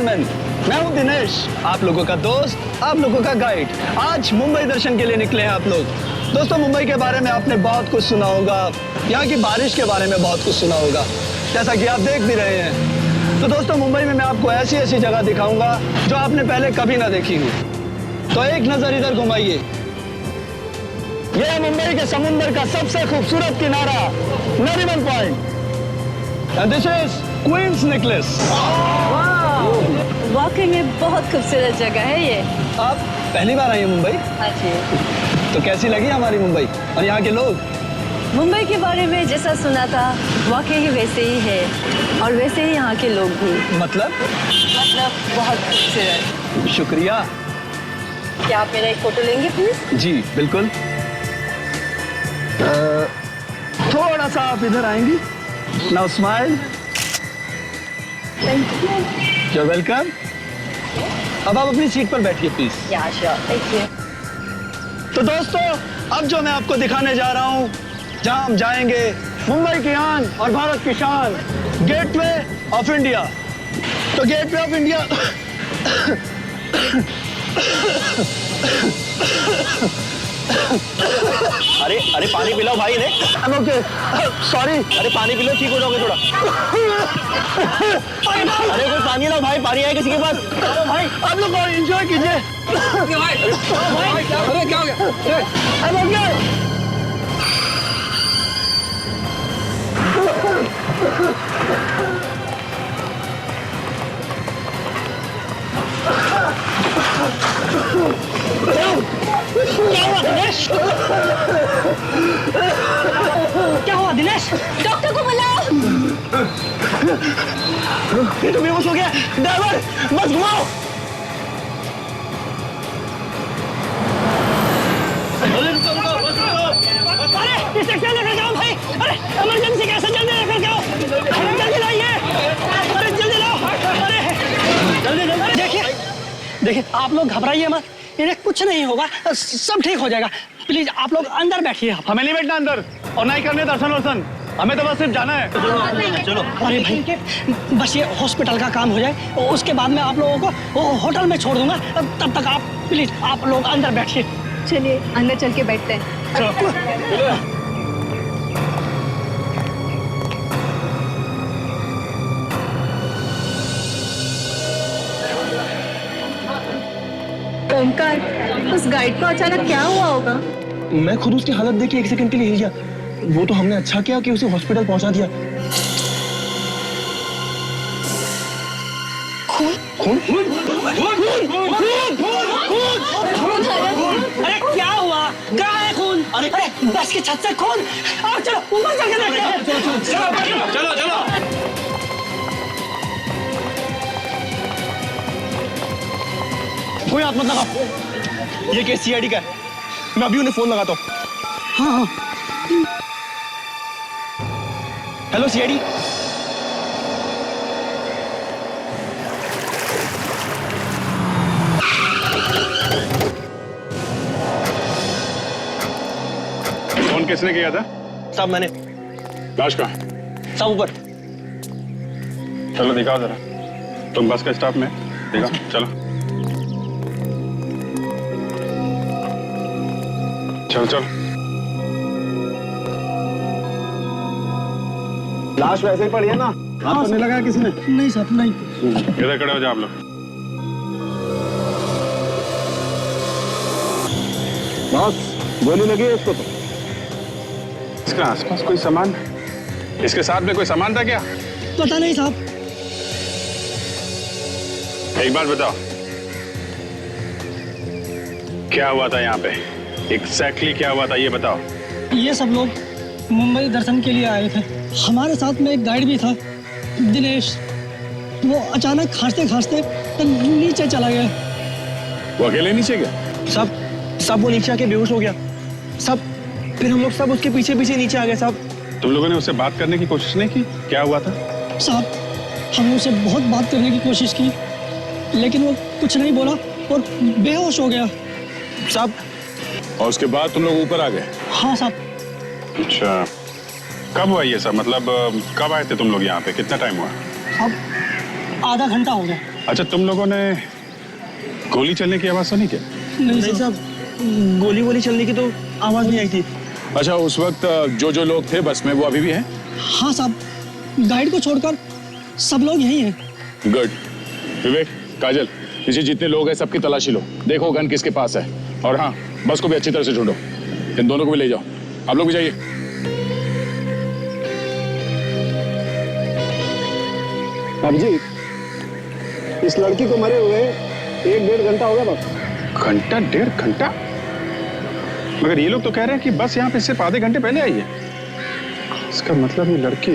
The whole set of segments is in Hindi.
जेंटलमैन, मैं हूं दिनेश, आप लोगों का दोस्त, आप लोगों का गाइड। आज मुंबई दर्शन के लिए निकले हैं आप लोग। दोस्तों, मुंबई के बारे में आपने बहुत कुछ सुना होगा, यहाँ की बारिश के बारे में बहुत कुछ सुना होगा, जैसा कि आप देख भी रहे हैं। तो दोस्तों, मुंबई में मैं आपको ऐसी ऐसी जगह दिखाऊंगा जो आपने पहले कभी ना देखी हो। तो एक नजर इधर घुमाइए। यह है मुंबई के समुंदर का सबसे खूबसूरत किनारा, Nariman Point. And this is Queen's Necklace. वाकई में बहुत खूबसूरत जगह है ये। आप पहली बार आई हैं मुंबई? हाँ जी। तो कैसी लगी हमारी मुंबई और यहाँ के लोग? मुंबई के बारे में जैसा सुना था वाकई ही वैसे ही है, और वैसे ही यहाँ के लोग भी। मतलब बहुत खूबसूरत। शुक्रिया। क्या आप मेरा एक फोटो लेंगे प्लीज? जी बिल्कुल। थोड़ा सा आप इधर आएंगी। Now smile. Thank you. You're welcome. अब आप अपनी सीट पर बैठिए प्लीज। या श्योर, थैंक यू। तो दोस्तों, अब जो मैं आपको दिखाने जा रहा हूँ, जहाँ हम जाएंगे मुंबई की आन और भारत की शान, गेटवे ऑफ इंडिया। तो गेटवे ऑफ इंडिया अरे अरे पानी पिलाओ भाई ने। Okay, sorry. अरे पानी पिलो, ठीक हो जाओगे थोड़ा। अरे कोई पानी लाओ भाई, पानी है किसी के पास? भाई आप लोग एंजॉय कीजिए। अरे क्या हो गया? क्या हुआ दिनेश? डॉक्टर को बुलाओ। ये तो बेहोश हो गया। ड्राइवर, बस घुमाओ। अरे इसे क्या लेकर जाओ भाई? अरे इमरजेंसी कैसे, जल्दी लेकर जाओ। जल्दी लाइए। अरे जल्दी लाओ। अरे जल्दी जल्दी। देखिए आप लोग घबराइए मत, इन्हें कुछ नहीं होगा, सब ठीक हो जाएगा। प्लीज आप लोग अंदर बैठिए। हमें नहीं बैठना अंदर, और नहीं करने दर्शन वर्शन, हमें तो बस सिर्फ जाना है। चलो। अरे भाई, बस ये हॉस्पिटल का काम हो जाए, उसके बाद मैं आप लोगों को होटल में छोड़ दूंगा। तब तक आप प्लीज आप लोग अंदर बैठिए। चलिए अंदर चल के बैठते हैं। ओमकार, उस गाइड को अचानक क्या हुआ होगा? मैं खुद उसकी हालत देख के एक सेकंड के लिए हिल गया। वो तो हमने अच्छा किया कि उसे हॉस्पिटल पहुंचा दिया। खून? अरे क्या हुआ? कहाँ है खून? अरे बस की छत से खून। आओ चलो ऊपर चल के देखते हैं। चलो। कोई हाथ मत लगाओ। ये केस सीआईडी का है। मैं अभी उन्हें फोन लगाता हूँ। हाँ। Hello CID. फोन किसने किया था? साहब मैंने। लाश कहाँ है? साहब ऊपर। चलो दिखाओ जरा। तुम बस का स्टाफ में दिखाओ, चलो चल। लाश वैसे ही पड़ी है ना? हाथ तो नहीं लगाया किसी ने? नहीं साहब, नहीं। इधर खड़े हो जाओ आप लोग। बॉस, गोली लगी है इसको तो। इसके आसपास कोई सामान, इसके साथ में कोई सामान था क्या? पता नहीं साहब। एक बार बताओ, क्या हुआ था यहाँ पे? एग्जैक्टली क्या हुआ था ये बताओ। ये सब लोग मुंबई दर्शन के लिए आए थे। हमारे साथ में एक गाइड भी था, दिनेश। वो अचानक खांसते नीचे चला गया। वो अकेले नीचे गया? सब वो नीचे आके बेहोश हो गया। फिर हम लोग सब उसके पीछे नीचे आ गए साहब। तुम लोगों ने उससे बात करने की कोशिश नहीं की? क्या हुआ था? साहब, हमने उससे बहुत बात करने की कोशिश की, लेकिन वो कुछ नहीं बोला और बेहोश हो गया साहब। और उसके बाद तुम लोग ऊपर आ गए? हाँ साहब। अच्छा, कब हुआ ये सब? मतलब कब आए थे तुम लोग यहाँ पे? कितना टाइम हुआ? अब आधा घंटा हो गया। अच्छा, तुम लोगों ने गोली चलने की आवाज सुनी क्या? नहीं साहब, गोली वोली चलने की तो आवाज नहीं आई थी। अच्छा, उस वक्त जो लोग थे बस में वो अभी भी हैं? हाँ साहब, गाइड को छोड़कर सब लोग यहीं हैं। गुड। विवेक, काजल, नीचे जितने लोग हैं सबकी तलाशी लो, देखो गन किसके पास है। और हाँ, बस को भी अच्छी तरह से ढूंढो, इन दोनों को भी ले जाओ। आप लोग भी जाइए। अभिजीत, इस लड़की को मरे हुए 1-1.5 घंटा हो गया बस। घंटा, 1.5 घंटा? मगर ये लोग तो कह रहे हैं कि बस यहाँ पे सिर्फ आधे घंटे पहले आई है। इसका मतलब ये लड़की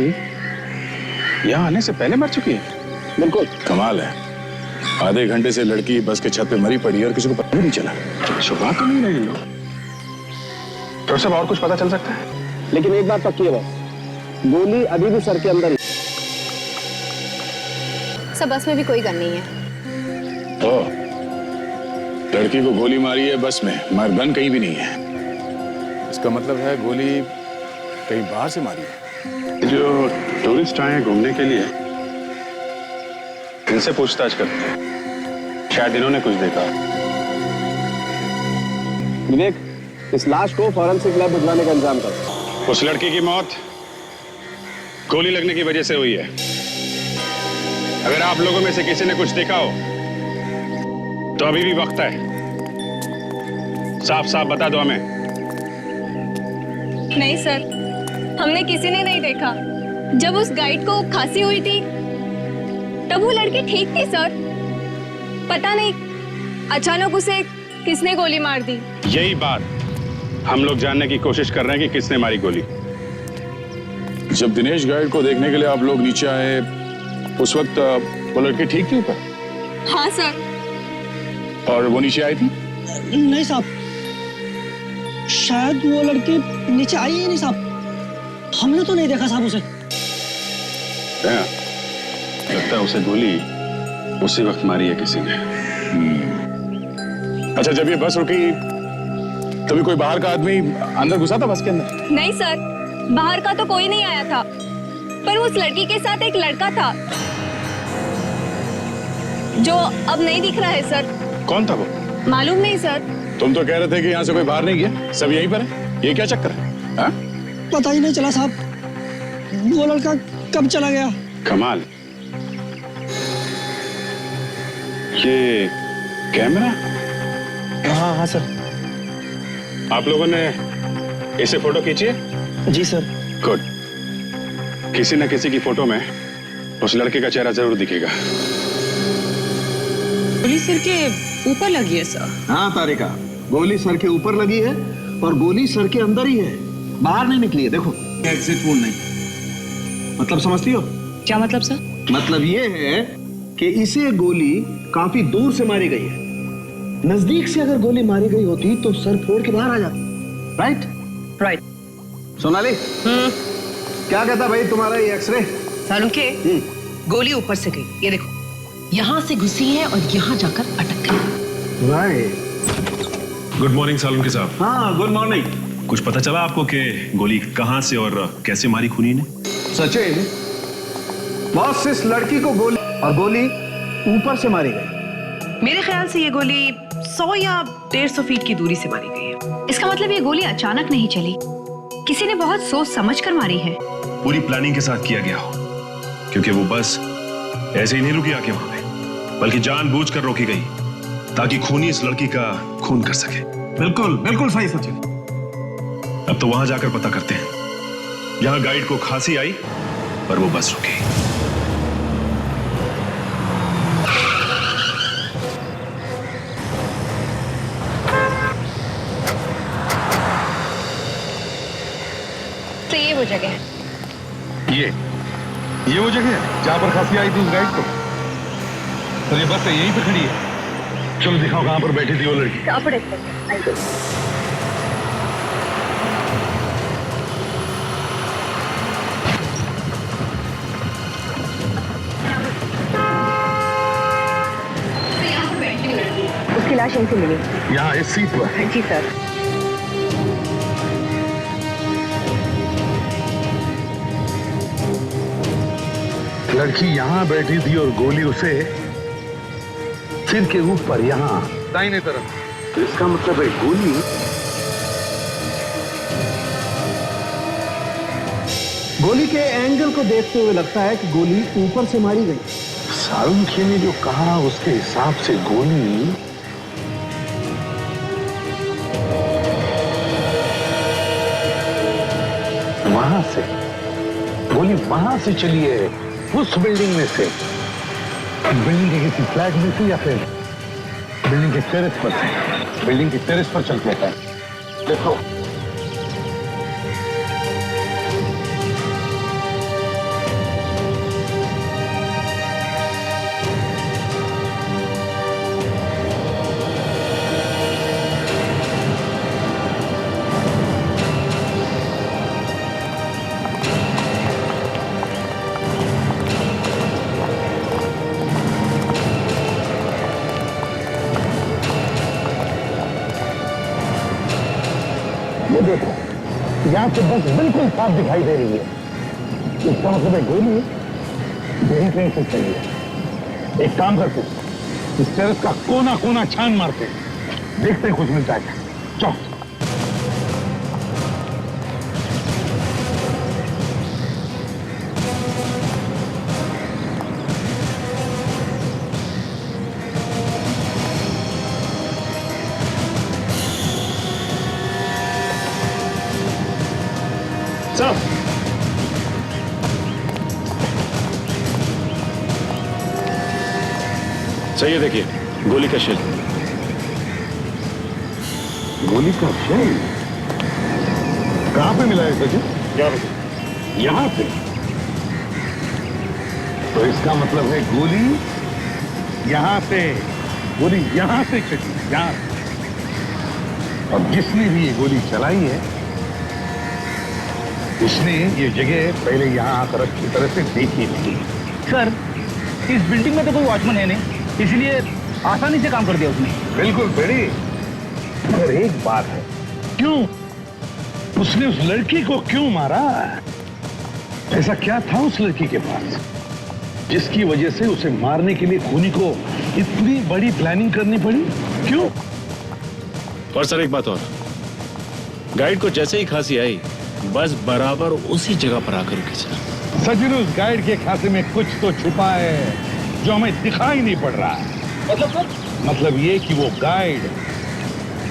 यहाँ आने से पहले मर चुकी है। बिल्कुल। कमाल है, आधे घंटे से लड़की बस के छत पे मरी पड़ी है और किसी को पता भी नहीं चला। शुभा तो नहीं रहे लोग। तो सब और कुछ पता चल सकता है? लेकिन एक बात पक्की है बस, गोली अभी भी सर के अंदर ही। सब बस में भी कोई गन नहीं है। ओ, लड़की को गोली मारी है बस में, मगर गन कहीं भी नहीं है। इसका मतलब है गोली कहीं बाहर से मारी है। जो टूरिस्ट आए घूमने के लिए, इनसे पूछताछ करते हैं, शायद इन्होंने कुछ देखा। विवेक, इस लाश को फॉरेंसिक लैब भिजवाने का इंतजाम करो। उस लड़की की मौत गोली लगने की वजह से हुई है। अगर आप लोगों में से किसी ने कुछ देखा हो तो अभी भी वक्त है, साफ साफ बता दो हमें। नहीं सर, हमने किसी ने नहीं देखा। जब उस गाइड को खांसी हुई थी तब वो लड़की ठीक थी सर। पता नहीं अचानक उसे किसने गोली मार दी। यही बात हम लोग जानने की कोशिश कर रहे हैं कि किसने मारी गोली। जब दिनेश गाइड को देखने के लिए आप लोग नीचे आए, उस वक्त वो लड़की ठीक थी ऊपर? हाँ सर। और वो नीचे आई थी? नहीं साहब, शायद वो लड़की नीचे आई ही नहीं साहब, हमने तो नहीं देखा साहब उसे। हाँ, लगता है उसे गोली उसी वक्त मारी है किसी ने। अच्छा, जब ये बस रुकी तभी कोई बाहर का आदमी अंदर घुसा था बस के अंदर? नहीं सर, बाहर का तो कोई नहीं आया था, पर उस लड़की के साथ एक लड़का था जो अब नहीं दिख रहा है सर। कौन था वो? मालूम नहीं सर। तुम तो कह रहे थे कि यहाँ से कोई बाहर नहीं गया, सब यहीं पर है। ये क्या चक्कर है? हाँ? पता ही नहीं चला साहब, वो लड़का कब चला गया। कमाल। ये कैमरा? हाँ हाँ सर। आप लोगों ने इसे फोटो खींची है? जी सर। गुड। किसी न किसी की फोटो में उस लड़के का चेहरा जरूर दिखेगा। गोली सिर के ऊपर लगी है सर। हाँ तारिका, गोली सर के ऊपर लगी है और गोली सर के अंदर ही है, बाहर नहीं निकली है। देखो, एग्जिट वोन नहीं। मतलब समझती हो? क्या मतलब सर? मतलब ये है कि इसे गोली काफी दूर से मारी गई है। नजदीक से अगर गोली मारी गई होती तो सर फोड़ के बाहर आ जाता। राइट? सोनाली, क्या कहता भाई तुम्हारा ये एक्सरे? सालुंके, गोली ऊपर से गई, ये देखो, यहाँ से घुसी है और यहाँ जाकर अटक गई। राइट। गुड मॉर्निंग सालुंके साहब। हाँ, गुड मॉर्निंग। कुछ पता चला आपको कि गोली कहाँ से और कैसे मारी खूनी ने? सचिन, बॉस, इस लड़की को गोली और गोली ऊपर से मारी गई। मेरे ख्याल से ये गोली 100 या 150 फीट की दूरी से मारी गई है। इसका मतलब ये गोली अचानक नहीं चली, किसी ने बहुत सोच समझ कर मारी है। पूरी प्लानिंग के साथ किया गया हो, क्योंकि वो बस ऐसे ही नहीं रुकी आके वहां पे, बल्कि जानबूझकर रोकी गई ताकि खूनी इस लड़की का खून कर सके। बिल्कुल बिल्कुल सही सचिन। अब तो वहां जाकर पता करते हैं। यहां गाइड को खांसी आई पर वो बस रुकी। तो ये वो जगह है। ये वो जगह है जहां पर खांसी आई थी उस गाइड को। तो ये बस यहीं पे खड़ी है। चलो दिखाओ कहां पर बैठी थी वो लड़की। उसकी लाश यहीं से मिली। यहाँ इस सीट पर? जी सर। लड़की यहाँ बैठी थी और गोली उसे सिर के ऊपर यहाँ दाहिने तरफ। तो इसका मतलब है गोली गोली के एंगल को देखते हुए लगता है कि गोली ऊपर से मारी गई। सालुंखे ने जो कहा उसके हिसाब से गोली वहां से, गोली वहां से चली है, उस बिल्डिंग में से, बिल्डिंग के किसी फ्लैट में से या फिर बिल्डिंग के टेरेस पर से। बिल्डिंग के टेरेस पर चल के है। देखो ये देखो, यहाँ से बस बिल्कुल साफ दिखाई दे रही है। इसका मतलब है गोली यही कहीं से चली है। एक काम करते, इस टेरेस का कोना कोना छान मारते, देखते हैं कुछ मिलता है। चलो। चाहिए देखिए, गोली का शेल। गोली का शेल कहां पे मिला है सचिन? यहां पे। तो इसका मतलब है गोली यहां से, गोली यहां से चली, यहां से। और जिसने भी ये गोली चलाई है, उसने ये जगह पहले यहां आकर अच्छी तरह से देखी नहीं। सर, इस बिल्डिंग में तो कोई वॉचमैन है नहीं, इसलिए आसानी से काम कर दिया उसने। बिल्कुल बेड़ी, मगर एक बात है, क्यों उसने उस लड़की को क्यों मारा? ऐसा क्या था उस लड़की के पास जिसकी वजह से उसे मारने के लिए खूनी को इतनी बड़ी प्लानिंग करनी पड़ी? क्यों? और सर एक बात और, गाइड को जैसे ही खांसी आई बस बराबर उसी जगह पर आकर रुकी सर। सचिन, उस गाइड के खाते में कुछ तो छुपा है जो हमें दिखाई नहीं पड़ रहा है। मतलब सर? मतलब ये कि वो गाइड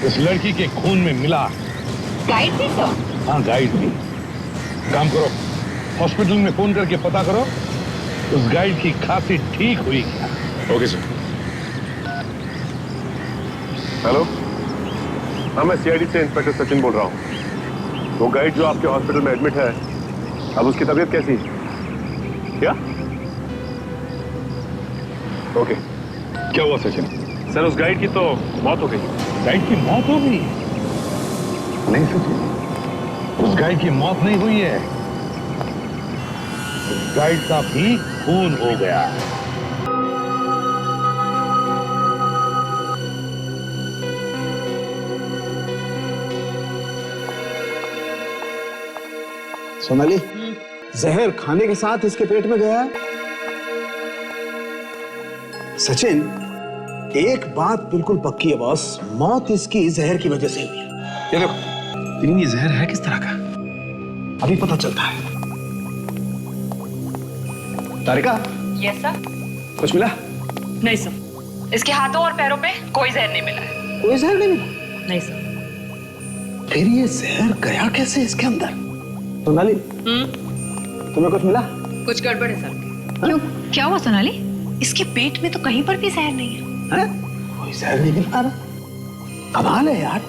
इस लड़की के खून में मिला। गाइड भी तो? हाँ, गाइड भी। काम करो, हॉस्पिटल में फोन करके पता करो उस गाइड की खांसी ठीक हुई क्या। Okay sir. हेलो, हाँ मैं सीआईडी से इंस्पेक्टर सचिन बोल रहा हूँ। वो गाइड जो आपके हॉस्पिटल में एडमिट है, अब उसकी तबीयत कैसी है? क्या? ओके। क्या हुआ सचिन? सर, उस गाइड की तो मौत हो गई। गाइड की मौत हो गई? नहीं सचिन, उस गाइड की मौत नहीं हुई है, उस गाइड का भी खून हो गया। सोनाली, जहर खाने के साथ इसके पेट में गया है। सचिन, एक बात बिल्कुल पक्की है बॉस, मौत इसकी जहर की वजह से हुई है। ये देखो, लेकिन ये जहर है किस तरह का? अभी पता चलता है। तारिका, यस सर। कुछ मिला? नहीं सर, इसके हाथों और पैरों पे कोई जहर नहीं मिला है। कोई जहर नहीं मिला? नहीं सर। फिर ये जहर गया कैसे इसके अंदर? सोनाली, तुम्हें कुछ मिला? कुछ गड़बड़ है सर। क्यों, क्या हुआ सोनाली? इसके पेट में तो कहीं पर भी जहर नहीं है। कोई जहर नहीं मिल रहा। कमाल है यार,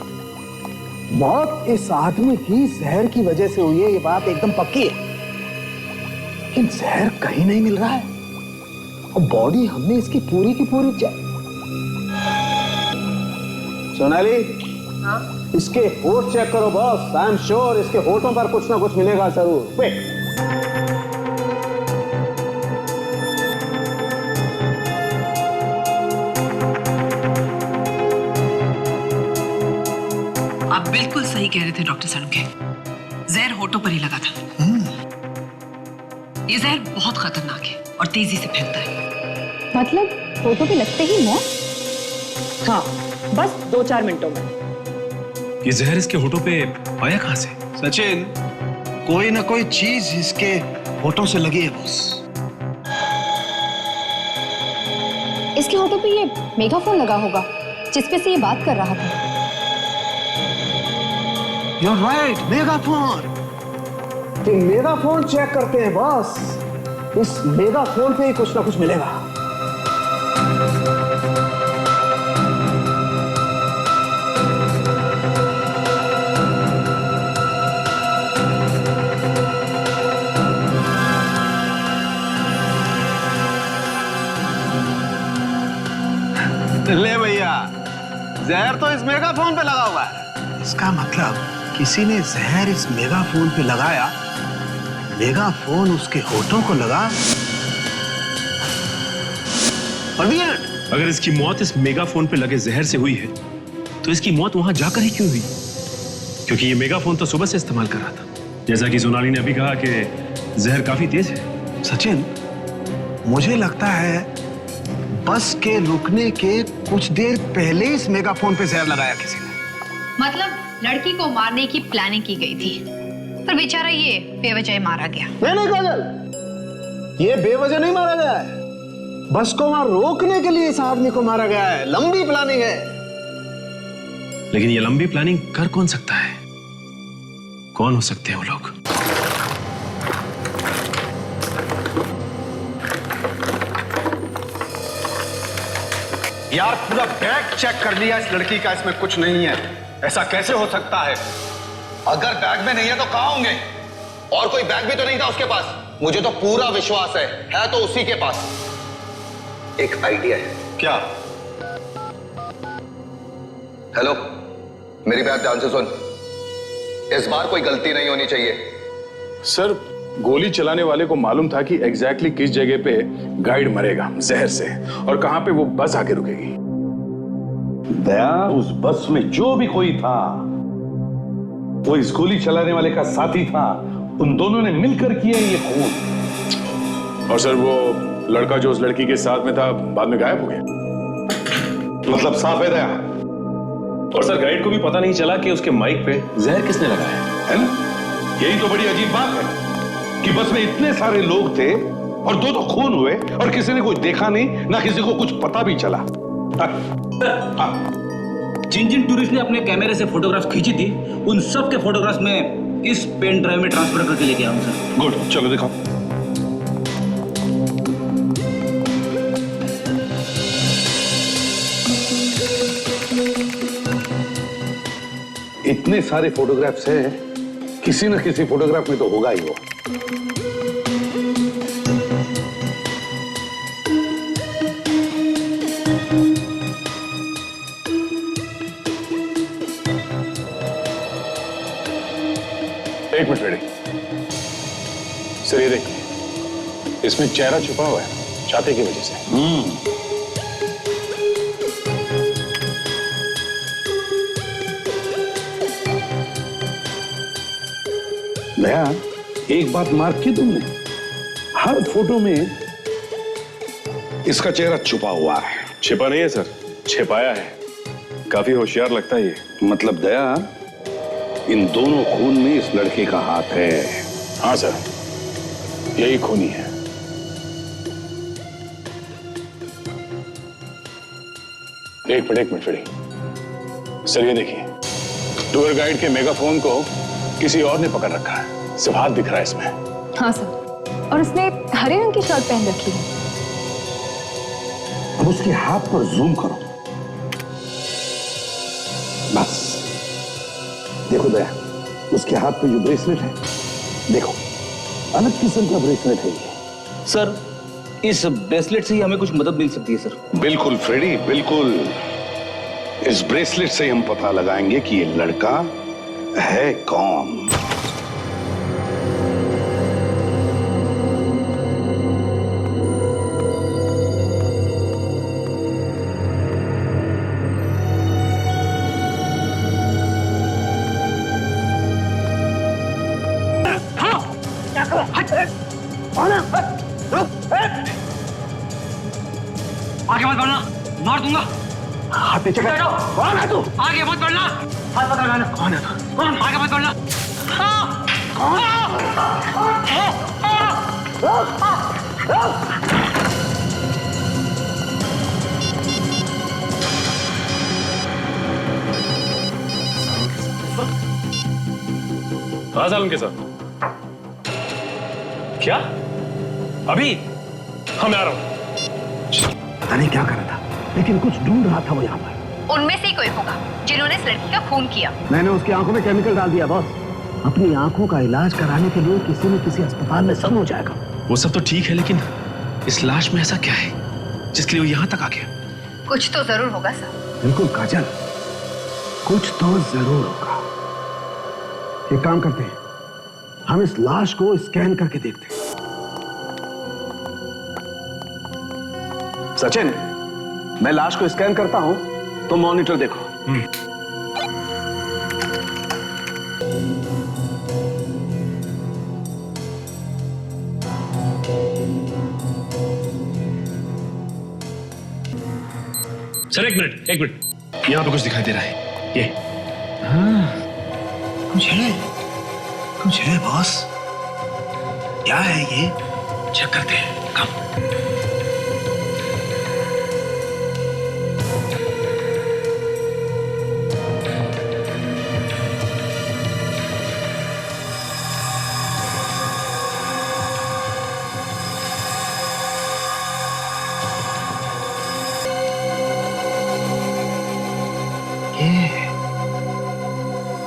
मौत इस आदमी की जहर की वजह से हुई है, ये बात एकदम पक्की है, लेकिन जहर कहीं नहीं मिल रहा है। और बॉडी हमने इसकी पूरी की पूरी चेक। सोनाली, इसके होठ चेक करो बॉस, आई एम श्योर इसके होठों पर कुछ ना कुछ मिलेगा जरूर। वेट। आप बिल्कुल सही कह रहे थे डॉक्टर सालुंखे, जहर होठों पर ही लगा था। ये जहर बहुत खतरनाक है और तेजी से फैलता है। मतलब होठों पे लगते ही मौत? हाँ, बस 2-4 मिनटों में। ये जहर इसके होठों पे आया कहां से? सचिन, कोई ना कोई चीज इसके होठों से लगी है बॉस। इसके होठों पे ये मेगाफोन लगा होगा जिसपे से ये बात कर रहा था। You're right, megaphone. तो मेगाफोन चेक करते हैं बॉस। इस मेगाफोन पे ही कुछ ना कुछ मिलेगा। ले भैया, जहर तो इस मेगाफोन पे लगा हुआ है। इसका मतलब किसी ने जहर इस मेगाफोन पे लगाया, मेगाफोन उसके होठों को लगा और the end। अगर इसकी मौत इस मेगाफोन पे लगे जहर से हुई है तो इसकी मौत वहां जाकर ही क्यों हुई? क्योंकि ये मेगाफोन तो सुबह से इस्तेमाल कर रहा था। जैसा कि सोनाली ने अभी कहा कि जहर काफी तेज है। सचिन, मुझे लगता है बस के रुकने के कुछ देर पहले इस मेगाफोन पे जहर लगाया किसी ने। मतलब लड़की को मारने की प्लानिंग की गई थी, पर बेचारा ये बेवजह मारा गया। नहीं काजल, ये बेवजह नहीं मारा गया है। बस को वहां रोकने के लिए इस आदमी को मारा गया है। लंबी प्लानिंग है। लेकिन ये लंबी प्लानिंग कर कौन सकता है? कौन हो सकते हैं वो लोग? यार पूरा बैग चेक कर लिया इस लड़की का, इसमें कुछ नहीं है। ऐसा कैसे हो सकता है? अगर बैग में नहीं है तो कहां होंगे? और कोई बैग भी तो नहीं था उसके पास। मुझे तो पूरा विश्वास है तो उसी के पास। एक आइडिया है। क्या? हेलो, मेरी बात ध्यान से सुन। इस बार कोई गलती नहीं होनी चाहिए। सर, गोली चलाने वाले को मालूम था कि एग्जैक्टली किस जगह पे गाइड मरेगा जहर से और कहां पे वो बस आके रुकेगी। दया, उस बस में जो भी कोई था वो इस गोली चलाने वाले का साथी था। उन दोनों ने मिलकर किया ये खून। और सर, वो लड़का जो उस लड़की के साथ में था बाद में गायब हो गया। मतलब साफ है दया। और सर, गाइड को भी पता नहीं चला कि उसके माइक पे जहर किसने लगाया है ना? यही तो बड़ी अजीब बात है कि बस में इतने सारे लोग थे और दो तो खून हुए और किसी ने कुछ देखा नहीं, ना किसी को कुछ पता भी चला। जिन जिन टूरिस्ट ने अपने कैमरे से फोटोग्राफ खींची थी, उन सब के फोटोग्राफ्स में इस पेन ड्राइव में ट्रांसफर करके लेके आऊं सर। गुड, चलो दिखाओ। इतने सारे फोटोग्राफ्स हैं, किसी न किसी फोटोग्राफ में तो होगा ही वो। एक मिनट रेडी। सर, ये देखिए, इसमें चेहरा छुपा हुआ है छाते की वजह से। भैया, एक बात मार्क की तुमने, हर फोटो में इसका चेहरा छुपा हुआ है। छिपा नहीं है सर, छिपाया है। काफी होशियार लगता है ये। मतलब दया, इन दोनों खून में इस लड़के का हाथ है। हाँ सर, यही खूनी है। एक मिनट रेडी। सर, ये देखिए, टूर गाइड के मेगाफोन को किसी और ने पकड़ रखा है। सिर्फ हाथ दिख रहा है इसमें। हाँ सर, और उसने हरे रंग की शर्ट पहन रखी है। अब उसके हाथ पर जूम करो। बस देखो दया, उसके हाथ पे जो ब्रेसलेट है, देखो, अलग किस्म का ब्रेसलेट है ये। सर, इस ब्रेसलेट से ही हमें कुछ मदद मिल सकती है सर। बिल्कुल फ्रेडी, बिल्कुल। इस ब्रेसलेट से हम पता लगाएंगे कि ये लड़का है कौन। आगे मत बढ़ना, मार दूंगा। हाथ पीछे कर। कौन है तू? आगे मत बढ़ना। हाथ पकड़ लेना। कौन है तू? कौन? आगे मत बढ़ना। कहाँ साल उनके साथ? क्या? अभी? हाँ मैं आ रहा हूँ। पता नहीं क्या कर रहा था, लेकिन कुछ ढूंढ रहा था वो यहाँ पर। उनमें से ही कोई होगा जिन्होंने इस लड़की का खून किया। मैंने उसकी आंखों में केमिकल डाल दिया बॉस। अपनी आंखों का इलाज कराने के लिए किसी न किसी अस्पताल में सब हो जाएगा। वो सब तो ठीक है, लेकिन इस लाश में ऐसा क्या है जिसके लिए वो यहाँ तक आ गया? कुछ तो जरूर होगा सर। बिल्कुल काजल, कुछ तो जरूर होगा। एक काम करते हैं, हम इस लाश को स्कैन करके देखते हैं। सचिन, मैं लाश को स्कैन करता हूं, तो मॉनिटर देखो। सर एक मिनट, यहाँ पे कुछ दिखाई दे रहा है। ये कुछ है बॉस। क्या है ये? चेक करते हैं। कम।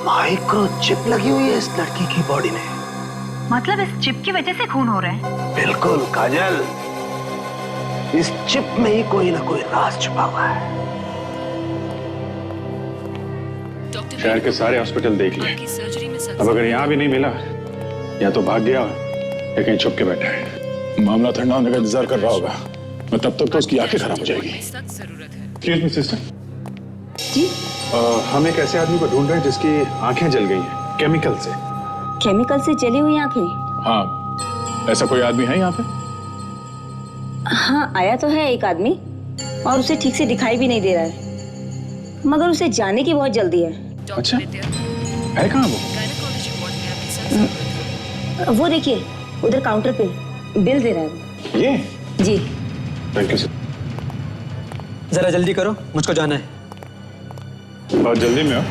माइक्रोचिप लगी हुई है इस लड़की की बॉडी में। मतलब इस चिप की वजह से खून हो रहा है? बिल्कुल काजल, इस चिप में ही कोई ना कोई राज छुपा हुआ है। शहर के सारे हॉस्पिटल देख लिए, अब अगर यहाँ भी नहीं मिला, या तो भाग गया या कहीं छुप के बैठा है। मामला ठंडा होने का इंतजार कर रहा होगा, मैं तब तक तो उसकी आंखें खराब हो जाएगी। एक्सक्यूज मी सिस्टर जी? हम एक ऐसे आदमी को ढूंढ रहे हैं जिसकी आंखें जल गई हैं केमिकल से। केमिकल से जली हुई आंखें? हाँ, ऐसा कोई आदमी है यहाँ पे? हाँ, आया तो है एक आदमी, और उसे ठीक से दिखाई भी नहीं दे रहा है, मगर उसे जाने की बहुत जल्दी है। अच्छा, है कहाँ वो देखिए, उधर काउंटर पे बिल दे रहा है। ये? जी। Thank you sir. जरा जल्दी करो, मुझको जाना है। बहुत जल्दी में हो?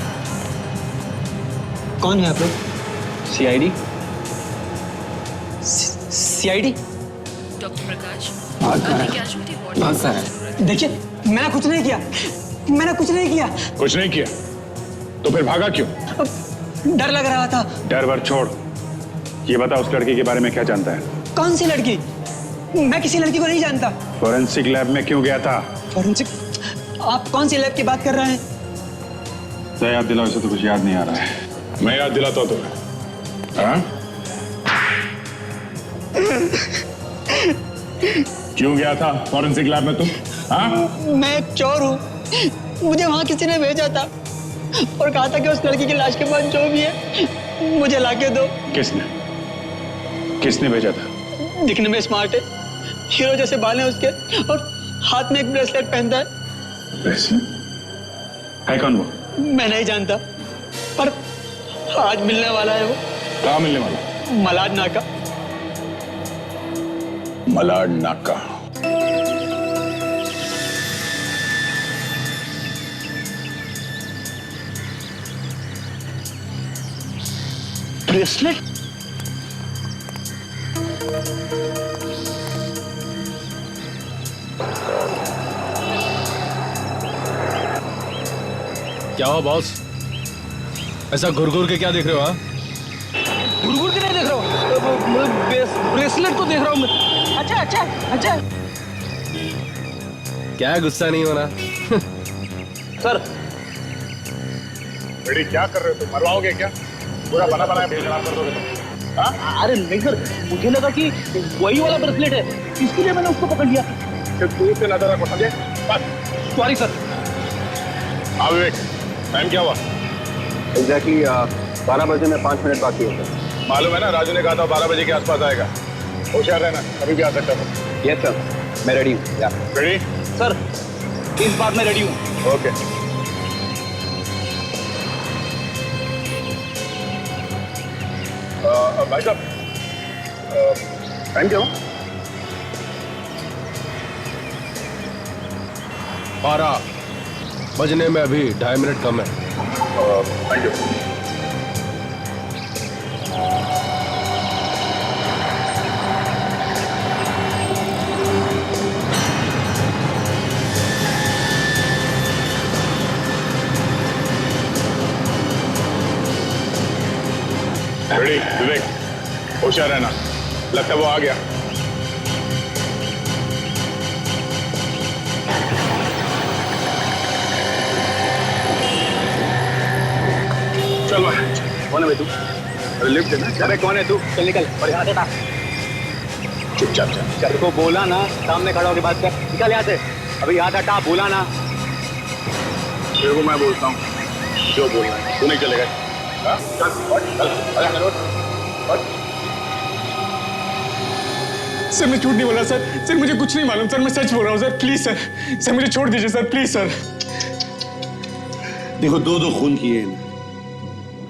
कौन है आप लोग? सीआईडी? सीआईडी? डॉक्टर प्रकाश, भागता है। देखिए, मैंने कुछ नहीं किया, मैंने कुछ नहीं किया। कुछ नहीं किया तो फिर भागा क्यों? डर लग रहा था। डर वर छोड़, ये बता उस लड़की के बारे में क्या जानता है? कौन सी लड़की? मैं किसी लड़की को नहीं जानता। फोरेंसिक लैब में क्यों गया था? फोरेंसिक? आप कौन सी लैब की बात कर रहे हैं? याद दिलाओ, इसे तो कुछ याद नहीं आ रहा है। मैं याद दिलाता हूँ तुम्हें। हाँ? क्यों गया था फॉरेंसिक लैब में तुम? हाँ? मैं एक चोर हूँ, मुझे वहाँ किसी ने भेजा था और कहा था कि उस लड़की की लाश के पास जो भी है मुझे लाके दो। किसने भेजा था? दिखने में स्मार्ट है, हीरो जैसे बाल हैं उसके, और हाथ में एक ब्रेसलेट पहनता है। ब्रेसलेट? है कौन वो? मैं नहीं जानता, पर आज मिलने वाला है वो। कहाँ मिलने वाला? मलाड नाका। मलाड नाका। ब्रेसलेट? क्या हुआ बॉस? ऐसा घुर के क्या देख रहे हो? घुर के नहीं देख रहा हूँ, ब्रेसलेट को देख रहा हूँ मैं। अच्छा। क्या गुस्सा नहीं होना? सर, बेटी क्या कर रहे हो तुम? मरवाओगे क्या? पूरा बना बनाया खराब कर दोगे तुम? हाँ? अरे नहीं सर, मुझे लगा कि वही वाला ब्रेसलेट है, इसलिए मैंने उसको पकड़ लिया। सिर्फ दूर से नजर रखो, समझे? बस। Sorry sir. हाँ विवेक, टाइम क्या हुआ? एग्जैक्टली 12 बजे में 5 मिनट बाकी होता है। मालूम है ना, राजू ने कहा था 12 बजे के आसपास आएगा। होशियार रहना, कभी भी आ सकता है। यस सर, मैं रेडी हूँ। रेडी? सर, इस बार मैं रेडी हूँ। ओके। भाई साहब, टाइम क्या हो? 12 बजने में अभी 2.5 मिनट कम है। Thank you. रेडी विवेक, होशियार रहना, लगता है वो आ गया। चल भाई, कौन है भाई तू? अरे लिफ्ट देना। अरे कौन है तू? चल निकल और यहाँ से हटा। चुपचाप चल। तेरे को बोला ना सामने खड़ा होकर बात कर। निकल यहाँ से, अभी हाथ हटा, बोला ना। तेरे को मैं बोलता हूँ जो बोलना है, तू नहीं चलेगा। हाँ? चल, चल, चल, चल। सर मैं झूठ नहीं बोला सर। सर मुझे कुछ नहीं मालूम सर, मैं सच बोल रहा हूँ सर। प्लीज सर, सर मुझे छोड़ दीजिए सर, प्लीज सर। देखो 2 खून किए हैं,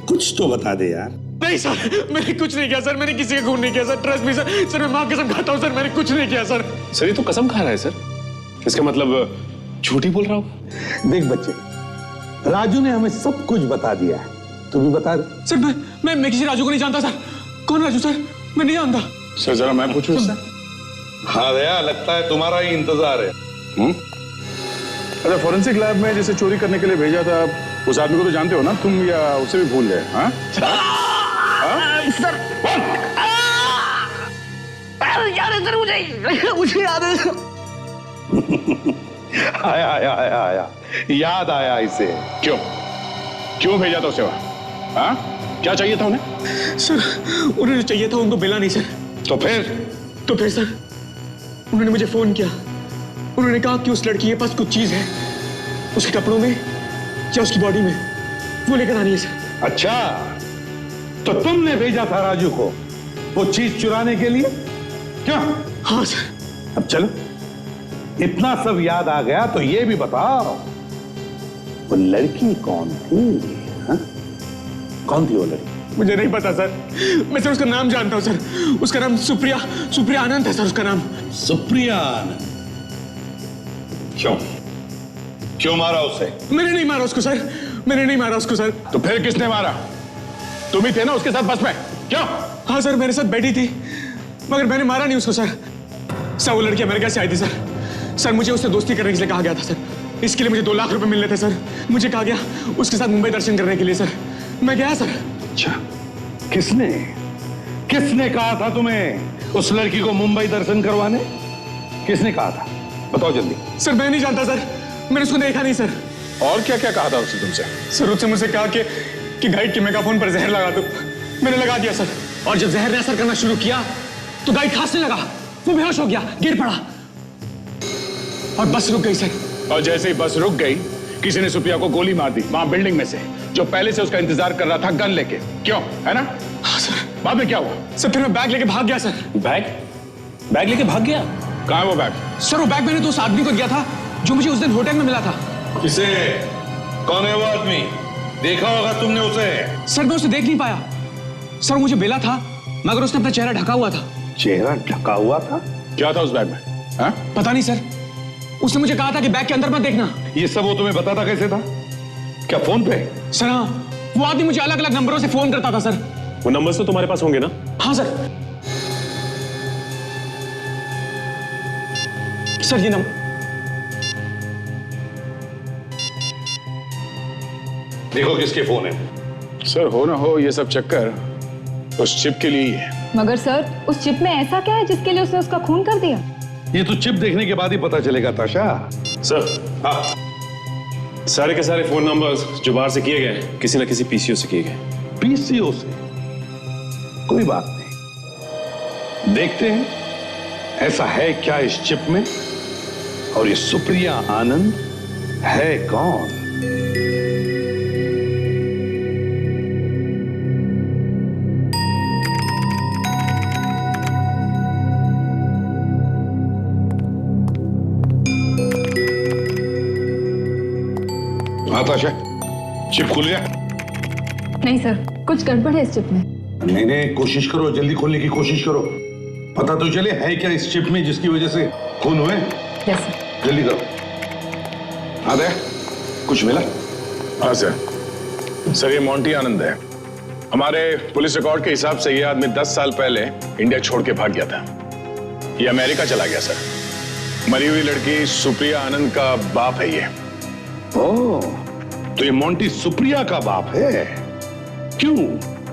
कुछ तो बता दे यार। नहीं सर, मैंने कुछ नहीं किया सर, मैंने किसी का खून नहीं किया sir. Trust me sir, sir मैं माँ की कसम खाता हूँ सर, मैंने कुछ नहीं किया सर। सर ये तो कसम खा रहा है सर, इसका मतलब झूठ ही बोल रहा होगा। देख बच्चे, राजू ने हमें सब कुछ बता दिया है, तू भी बता दे। सर मैं किसी राजू को नहीं जानता सर। कौन राजू सर? मैं नहीं जानता सर। जरा मैं पूछूं? हाँ दया, लगता है तुम्हारा ही इंतजार है। अच्छा, फॉरेंसिक लैब में जैसे चोरी करने के लिए भेजा था, उस आदमी को तो जानते हो ना तुम, या उसे भी भूल गए? हाँ सर, याद है सर, मुझे याद है। आया याद आया इसे। क्यों भेजा था उसे वहां? हाँ, क्या चाहिए था उन्हें? सर उन्हें चाहिए था, उनको मिला नहीं सर। तो फिर सर उन्होंने मुझे फोन किया। उन्होंने कहा कि उस लड़की के पास कुछ चीज है, उसके कपड़ों में या उसकी बॉडी में, वो लेकर आनी है सर। अच्छा, तो तुमने भेजा था राजू को वो चीज चुराने के लिए? क्यों? हाँ सर। अब चलो, इतना सब याद आ गया तो ये भी बताओ, वो लड़की कौन थी? हा? कौन थी वो लड़की? मुझे नहीं पता सर, मैं सर उसका नाम जानता हूँ सर। उसका नाम सुप्रिया आनंद है सर, उसका नाम। सुप्रिया आनंद? क्यों मारा उसे? मैंने नहीं मारा उसको सर, मैंने नहीं मारा उसको सर। तो फिर किसने मारा? तुम ही थे ना उसके साथ बस में? क्यों? हाँ सर, मेरे साथ बैठी थी, मगर मैंने मारा नहीं उसको सर। वो लड़की अमेरिका से आई थी सर। मुझे उससे दोस्ती करने के लिए कहा गया था सर। इसके लिए मुझे 2 लाख रुपए मिलने थे सर। मुझे कहा गया उसके साथ मुंबई दर्शन करने के लिए सर। मैं गया सर। अच्छा, किसने कहा था तुम्हें उस लड़की को मुंबई दर्शन करवाने? किसने कहा था? बताओ जल्दी। सर मैं नहीं जानता सर, मैंने उसको देखा नहीं सर। और क्या क्या कहा था उसने तुमसे? सर उसने मुझसे कहा कि गाइड के मेगाफोन पर जहर लगा दो। मैंने लगा दिया सर, और जब जहर ने असर करना शुरू किया तो गाइड खांसने लगा, वो बेहोश हो गया, गिर पड़ा और बस रुक गई सर। और जैसे ही बस रुक गई, किसी ने सुप्रिया को गोली मार दी वहां बिल्डिंग में से, जो पहले से उसका इंतजार कर रहा था गन लेके। क्यों, है ना? हाँ सर। बाद में क्या हुआ? सर फिर मैं बैग लेके भाग गया सर। बैग लेके भाग गया? कहाँ है वो बैग? सर वो बैग मैंने तो उस आदमी को दिया था जो मुझे उस दिन होटल में मिला था। किसे? कौन है वो आदमी? देखा होगा तुमने उसे? सर मैं उसे देख नहीं पाया सर, मुझे मिला था मगर उसने अपना चेहरा ढका हुआ था। चेहरा ढका हुआ था? क्या था उस बैग में? हा? पता नहीं सर, उसने मुझे कहा था कि बैग के अंदर मत देखना। ये सब वो तुम्हें बताता कैसे था? क्या फोन पे? सर हाँ, वो आदमी मुझे अलग अलग नंबरों से फोन करता था सर। वो नंबर्स तो तुम्हारे पास होंगे ना? हाँ सर। सर ये नंबर देखो किसके फोन है। सर हो ना हो ये सब चक्कर उस चिप के लिए ही है। मगर सर उस चिप में ऐसा क्या है जिसके लिए उसने उसका खून कर दिया? ये तो चिप देखने के बाद ही पता चलेगा ताशा। सर सारे के सारे फोन नंबर्स जो बाहर से किए गए किसी ना किसी पीसीओ से किए गए। पीसीओ से? कोई बात नहीं, देखते हैं ऐसा है क्या इस चिप में, और ये सुप्रिया आनंद है कौन? हाँ ताशा, चिप खुल गया? नहीं सर, कुछ गड़बड़ है इस चिप में। नहीं नहीं, कोशिश करो, जल्दी खोलने की कोशिश करो। पता तो चले है क्या इस चिप में जिसकी वजह से खून हुए। Yes sir. जल्दी करो। हाँ दे, कुछ मिला? हाँ सर। सर, ये मोंटी आनंद है। हमारे पुलिस रिकॉर्ड के हिसाब से ये आदमी 10 साल पहले इंडिया छोड़ के भाग गया था। ये अमेरिका चला गया सर। मरी हुई लड़की सुप्रिया आनंद का बाप है ये। ओह, तो ये मोंटी सुप्रिया का बाप है। क्यों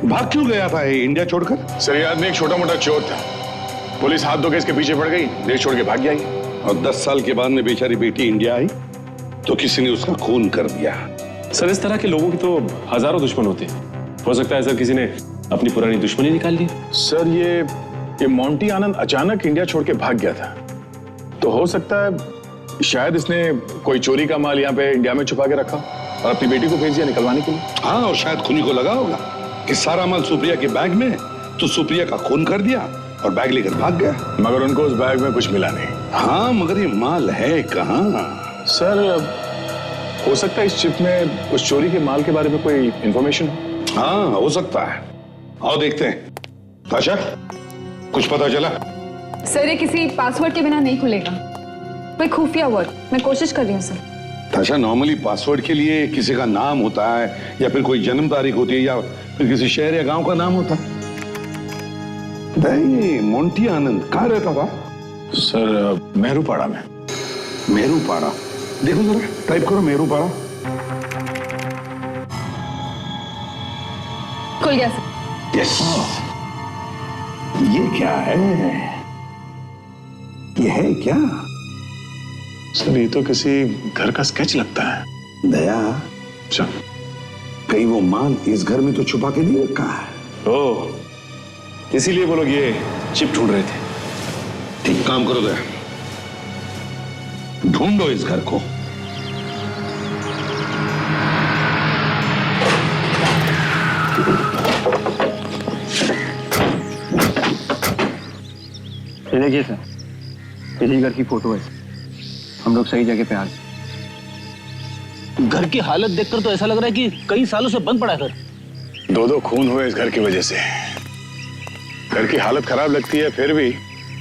भाग क्यों गया था ये इंडिया छोड़कर? सर, ये आदमी एक छोटा मोटा चोर था। पुलिस हाथ धो के इसके पीछे पड़ गई, देश छोड़ के भाग गया ये। और 10 साल के बाद में बेचारी बेटी इंडिया आई तो किसी ने उसका खून कर दिया। सर, इस तरह के लोगों की तो हजारों दुश्मन होते हैं। हो सकता है सर किसी ने अपनी पुरानी दुश्मनी निकाल ली। सर, ये मोंटी आनंद अचानक इंडिया छोड़ के भाग गया था, तो हो सकता है शायद इसने कोई चोरी का माल यहाँ पे इंडिया में छुपा के रखा और अपनी बेटी को भेज दिया निकलवाने के लिए। हाँ, और शायद खूनी को लगा होगा कि सारा माल सुप्रिया के बैग में, तो सुप्रिया का खून कर दिया और बैग लेकर भाग गया। मगर उनको उस बैग में कुछ मिला नहीं। हाँ, मगर ये माल है कहाँ? सर, हो सकता है इस चिप में उस चोरी के माल के बारे में कोई इंफॉर्मेशन हो। हाँ, हो सकता है। आओ देखते हैं। ताशा, कुछ पता चला? सर, ये किसी पासवर्ड के बिना नहीं खुलेगा। कोई खुफिया वर्ड, मैं कोशिश कर रही हूँ सर। ताशा, नॉर्मली पासवर्ड के लिए किसी का नाम होता है या फिर कोई जन्म तारीख होती है या फिर किसी शहर या गांव का नाम होता है। नहीं, मोंटी आनंद कहाँ रहता था? सर, मेहरूपाड़ा में। मेहरूपाड़ा? देखो जरा, टाइप करो मेहरूपाड़ा। खुल गया सर। यस। ये क्या है? ये है क्या? सर, ये तो किसी घर का स्केच लगता है। दया, अच्छा, कहीं वो माल इस घर में तो छुपा के नहीं रखा है? ओह, इसीलिए वो लोग ये चिप ढूंढ रहे थे। ठीक काम करो दया, ढूंढो इस घर को। ये देखिए सर, इसी घर की फोटो है। हम लोग सही जगह पे आ गए। घर की हालत देखकर तो ऐसा लग रहा है कि कई सालों से बंद पड़ा है घर। 2 खून हुए इस घर की वजह से। घर की हालत खराब लगती है, फिर भी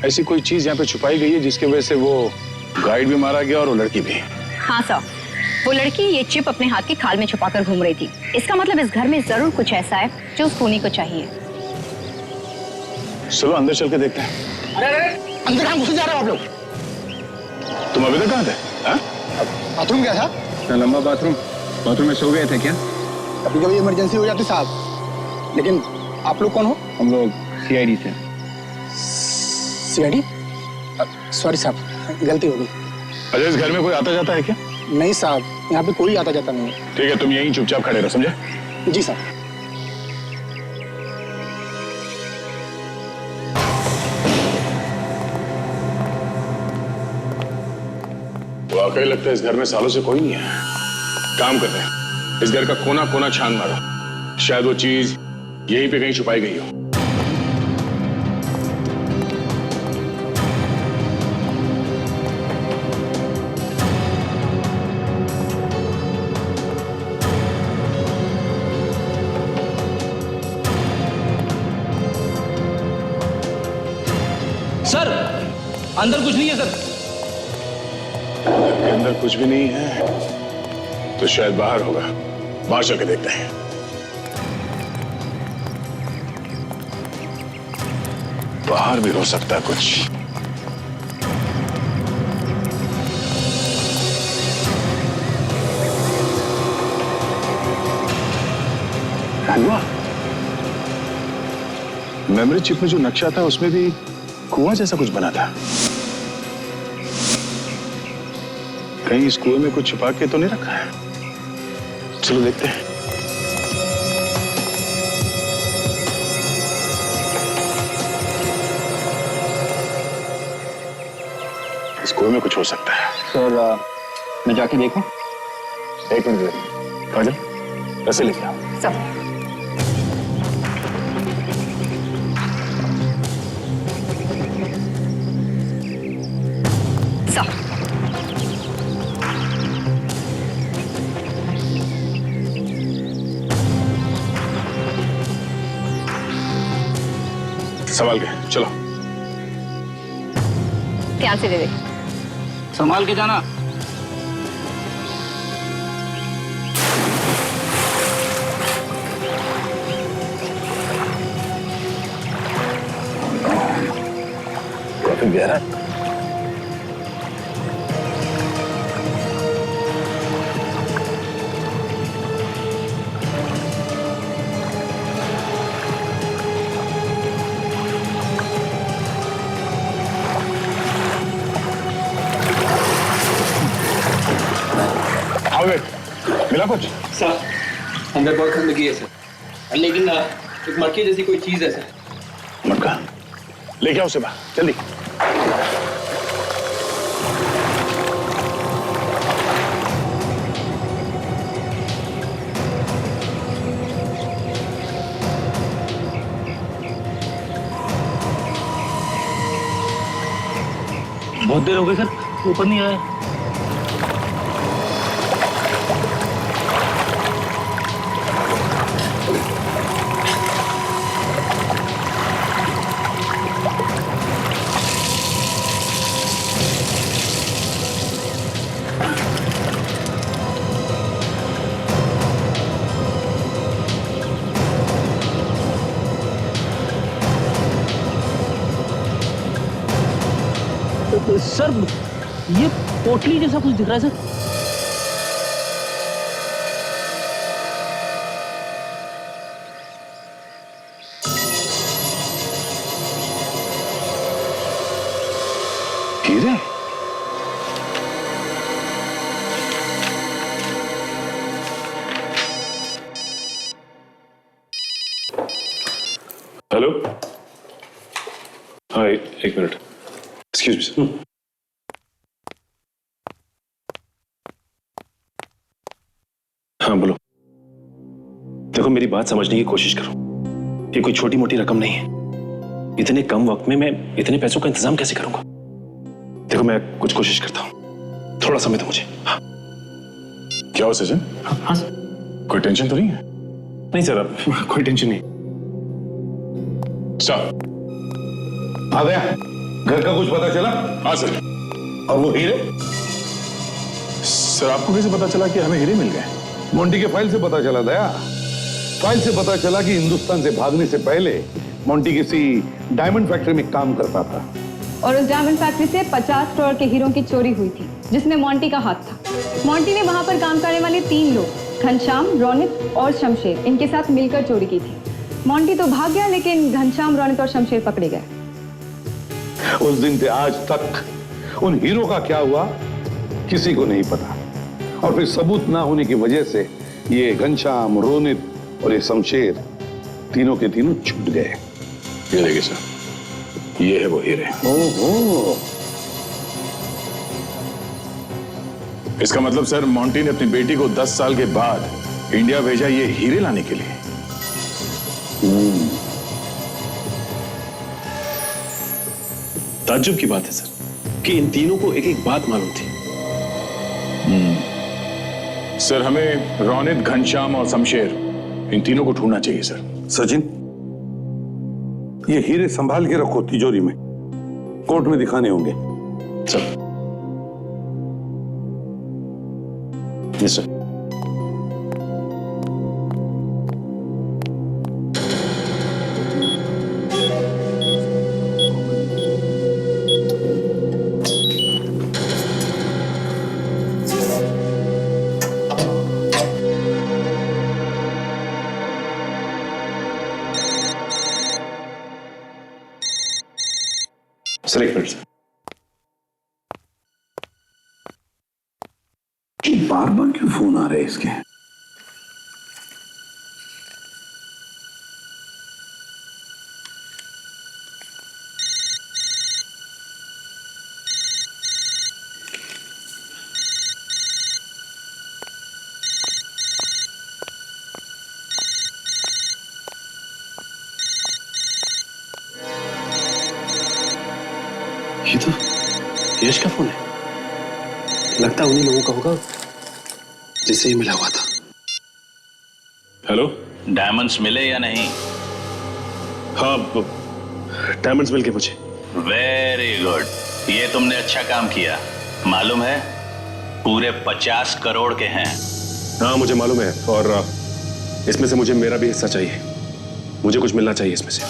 ऐसी कोई चीज यहाँ पे छुपाई गई है जिसकी वजह से वो गाइड भी मारा गया और वो लड़की भी। हाँ सर, वो लड़की ये चिप अपने हाथ की खाल में छुपाकर घूम रही थी। इसका मतलब इस घर में जरूर कुछ ऐसा है जो उस खूनी को चाहिए। चलो अंदर चल के देखते हैं। अरे अंदर कहाँ घुस जा रहे हो आप लोग? तुम अभी तक कहाँ थे? बाथरूम गया था। लंबा बाथरूम में सो गए थे क्या? कभी कभी इमरजेंसी हो जाती साहब। लेकिन आप लोग कौन हो? हम लोग CID से। CID? सॉरी साहब, गलती हो गई। अच्छा, इस घर में कोई आता जाता है क्या? नहीं साहब, यहाँ पे कोई आता जाता नहीं है। ठीक है, तुम यहीं चुपचाप खड़े रहो, समझे? जी साहब। वाकई लगता है इस घर में सालों से कोई नहीं है। काम करते हैं, इस घर का कोना कोना छान मारो, शायद वो चीज यहीं पे कहीं छुपाई गई हो। सर, अंदर कुछ नहीं है सर। के अंदर कुछ भी नहीं है तो शायद बाहर होगा। बाहर चल के देखते हैं। बाहर भी हो सकता है कुछ। कुआं। मेमोरी चिप में जो नक्शा था उसमें भी कुआं जैसा कुछ बना था। कहीं इस कुएं में कुछ छुपा के तो नहीं रखा है? चलो देखते हैं। इस कुएं में कुछ हो सकता है। सर, मैं जाके देखूं? 1 मिनट काजल, ऐसे लेके आओ। सब संभाल के चलो। ध्यान से दे दे। संभाल के जाना। काफी गहरा। मिला कुछ? सर अंदर बहुत गंदगी है सर, लेकिन एक मटके जैसी कोई चीज है सर। मटका लेके आओ उसे बाहर जल्दी। बहुत देर हो गई सर, ऊपर नहीं आया। सर ये पोटली जैसा कुछ दिख रहा है सर। हीरे? हेलो, हाँ एक मिनट, एक्सक्यूज मी सर। हाँ बोलो। देखो मेरी बात समझने की कोशिश करो, ये कोई छोटी मोटी रकम नहीं है। इतने कम वक्त में मैं इतने पैसों का इंतजाम कैसे करूंगा? देखो मैं कुछ कोशिश करता हूं, थोड़ा समय दो मुझे। हाँ। क्या हो सचिन? हाँ सर। कोई टेंशन तो नहीं है? नहीं सर, अब कोई टेंशन नहीं। स्टॉप। आ गया? घर का कुछ पता चला? हाँ सर। और वो हीरे? सर आपको कैसे पता चला कि हमें हीरे मिल गए? मोंटी के फाइल से पता चला दया। फाइल से पता चला कि हिंदुस्तान से भागने से पहले मोंटी किसी डायमंड फैक्ट्री में काम करता था और उस डायमंड फैक्ट्री से 50 करोड़ के हीरों की चोरी हुई थी, जिसमें मोंटी का हाथ था। मोंटी ने वहां पर काम करने वाले 3 लोग, घनश्याम, रोनित और शमशेर, इनके साथ मिलकर चोरी की थी। मोंटी तो भाग गया, लेकिन घनश्याम, रोनित और शमशेर पकड़े गए। उस दिन से आज तक उन हीरो का क्या हुआ किसी को नहीं पता, और फिर सबूत ना होने की वजह से ये घनश्याम, रोनित और ये शमशेर तीनों के तीनों छूट गए। ये देखिए सर, ये है वो हीरे। ओहो, इसका मतलब सर मोंटी ने अपनी बेटी को 10 साल के बाद इंडिया भेजा ये हीरे लाने के लिए। ताज्जुब की बात है सर कि इन तीनों को एक एक बात मालूम थी। सर हमें रोनित, घनश्याम और शमशेर, इन तीनों को ढूंढना चाहिए सर। सचिन ये हीरे संभाल के रखो तिजोरी में, कोर्ट में दिखाने होंगे। सर। Yes sir. सर एक मिनट सर। बार बार क्यों फोन आ रहे हैं इसके? ये तो यश का फोन है, लगता है उन्हीं लोगों का होगा जिससे ही मिला हुआ था। हेलो, डायमंड्स मिले या नहीं? हाँ डायमंड्स मिल गए मुझे। वेरी गुड, ये तुमने अच्छा काम किया। मालूम है पूरे 50 करोड़ के हैं। हाँ मुझे मालूम है, और इसमें से मुझे मेरा भी हिस्सा चाहिए। मुझे कुछ मिलना चाहिए इसमें से।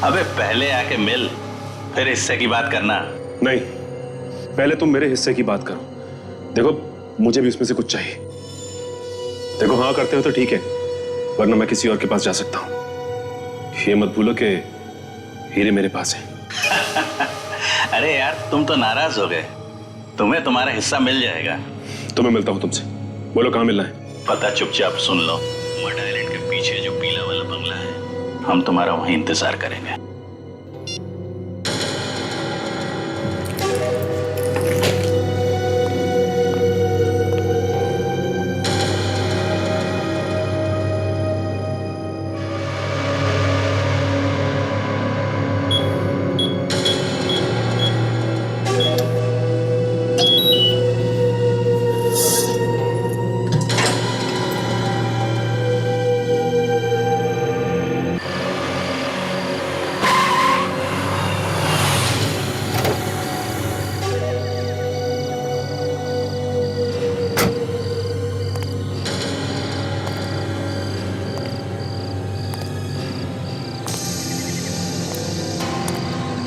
अबे पहले आके मिल, फिर हिस्से की बात करना। नहीं, पहले तुम मेरे हिस्से की बात करो। देखो मुझे भी उसमें से कुछ चाहिए। देखो हाँ करते हो तो ठीक है, वरना मैं किसी और के पास जा सकता हूं। ये मत भूलो कि हीरे मेरे पास है। अरे यार तुम तो नाराज हो गए, तुम्हें तुम्हारा हिस्सा मिल जाएगा। तो मैं मिलता हूं तुमसे, बोलो कहां मिलना है? पता चुपचाप सुन लो, मड आइलैंड के पीछे जो पीला वाला बंगला है, हम तुम्हारा वहीं इंतजार करेंगे।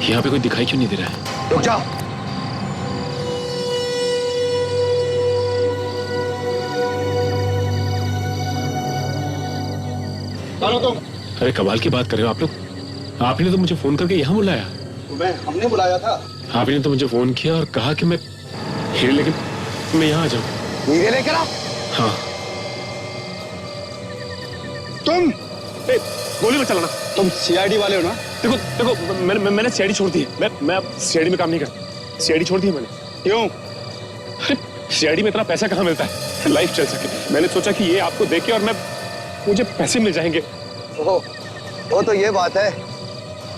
यहाँ पे कोई दिखाई क्यों नहीं दे रहा है? रुक जाओ। चलो तुम। अरे कमाल की बात कर रहे हो आप लोग। आपने तो मुझे फोन करके यहाँ बुलाया। तुम्हें हमने बुलाया था। आपने तो मुझे फोन किया और कहा कि मैं हीरे लेके मैं यहाँ आ जाऊँ। हीरे लेकर आओ। हाँ। तुम गोली मत चलाना। तुम सीआईडी वाले हो ना? देखो देखो मैंने सीआईडी छोड़ दी है। मैं अब सीआईडी में काम नहीं करता। सीआईडी छोड़ दी है मैंने। क्यों? अरे सीआईडी में इतना पैसा कहाँ मिलता है लाइफ चल सके। मैंने सोचा कि ये आपको देके और मुझे पैसे मिल जाएंगे। ओहो, वो तो ये बात है।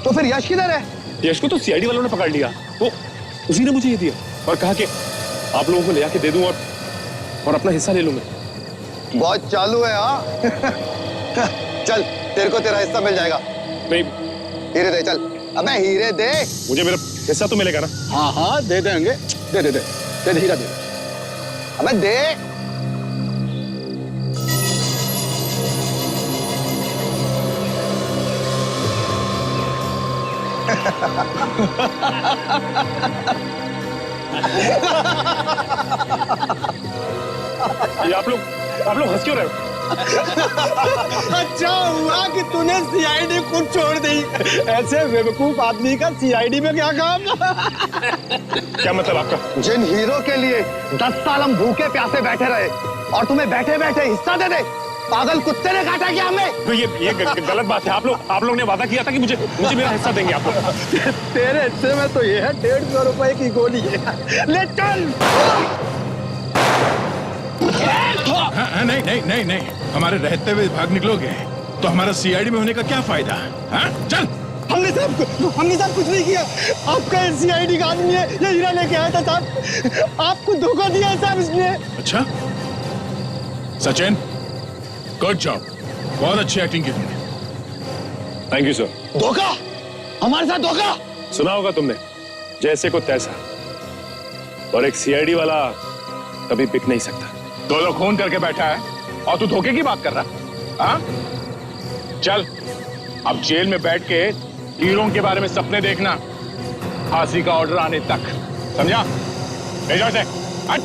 तो फिर यश किधर है? यश को तो सीआईडी वालों ने पकड़ लिया। वो उसी ने मुझे ये दिया और कहा कि आप लोगों को ले आके दे दूं और अपना हिस्सा ले लूं मैं। बहुत चालू है हाँ। चल तेरे को तेरा हिस्सा मिल जाएगा। नहीं हीरे दे, चल। अबे हीरे दे। मुझे मेरा हिस्सा तो मिलेगा ना? हाँ हाँ दे देंगे। दे दे दे दे दे हीरा दे। अबे दे। ये आप लोग हंस क्यों रहे हो? अच्छा हुआ कि तूने सीआईडी खुद छोड़ दी। ऐसे बेवकूफ आदमी का सीआईडी में क्या काम? क्या मतलब आपका? जिन हीरो के लिए 10 साल हम भूखे प्यासे बैठे रहे और तुम्हें बैठे बैठे हिस्सा दे दे, पागल कुत्ते ने काटा क्या हमें? तो ये गलत बात है। आप लोग ने वादा किया था कि मुझे मेरा हिस्सा देंगे आप लोग। तेरे हिस्से में तो ये है 150 रुपए की गोली है। ले चल। हाँ, नहीं, हमारे रहते हुए भाग निकलोगे तो हमारा सीआईडी में होने का क्या फायदा? हाँ? चल। हमने साहब कुछ नहीं किया। आपका सीआईडी का आदमी है, ये हीरा लेके आया था साहब। आपको धोखा दिया है साहब इसने। अच्छा सचिन, गुड जॉब, बहुत अच्छी एक्टिंग की तुमने। Thank you sir. धोखा? हमारे साथ धोखा? सुना होगा तुमने, जैसे को तैसा, और एक सीआईडी वाला कभी बिक नहीं सकता। 2 लोग खून करके बैठा है और तू धोखे की बात कर रहा है? हाँ? चल अब जेल में बैठ के हीरों के बारे में सपने देखना, फांसी का ऑर्डर आने तक, समझा? भेजो इसे। हट।